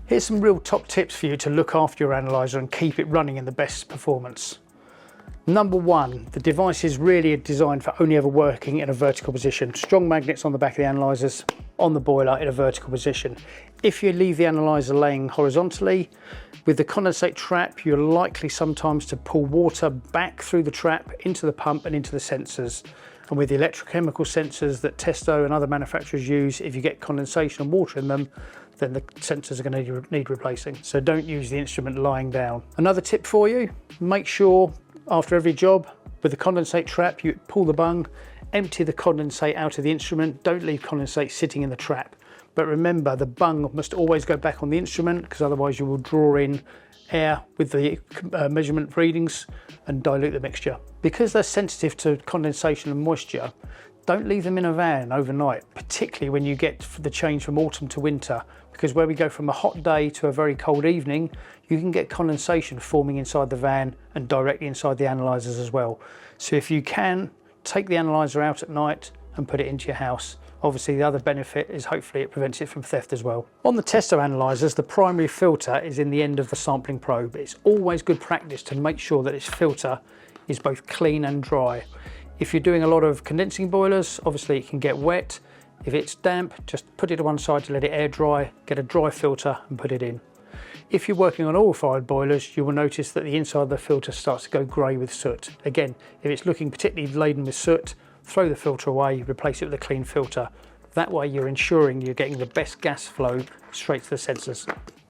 Here's some real top tips for you to look after your analyzer and keep it running in the best performance. Number one, the device is really designed for only ever working in a vertical position. Strong magnets on the back of the analyzers, on the boiler in a vertical position. If you leave the analyzer laying horizontally, with the condensate trap, you're likely sometimes to pull water back through the trap into the pump and into the sensors. And with the electrochemical sensors that Testo and other manufacturers use, if you get condensation and water in them, then the sensors are going to need replacing. So don't use the instrument lying down. Another tip for you, make sure after every job with the condensate trap, you pull the bung, empty the condensate out of the instrument. Don't leave condensate sitting in the trap. But remember, the bung must always go back on the instrument, because otherwise you will draw in air with the measurement readings and dilute the mixture. Because they're sensitive to condensation and moisture, don't leave them in a van overnight, particularly when you get the change from autumn to winter, because where we go from a hot day to a very cold evening, you can get condensation forming inside the van and directly inside the analyzers as well. So if you can, take the analyzer out at night and put it into your house. Obviously the other benefit is hopefully it prevents it from theft as well. On the Testo analyzers, the primary filter is in the end of the sampling probe. It's always good practice to make sure that its filter is both clean and dry. If you're doing a lot of condensing boilers, obviously it can get wet. If it's damp, just put it to one side to let it air dry, get a dry filter and put it in. If you're working on oil-fired boilers, you will notice that the inside of the filter starts to go grey with soot. Again, if it's looking particularly laden with soot, throw the filter away, replace it with a clean filter. That way you're ensuring you're getting the best gas flow straight to the sensors.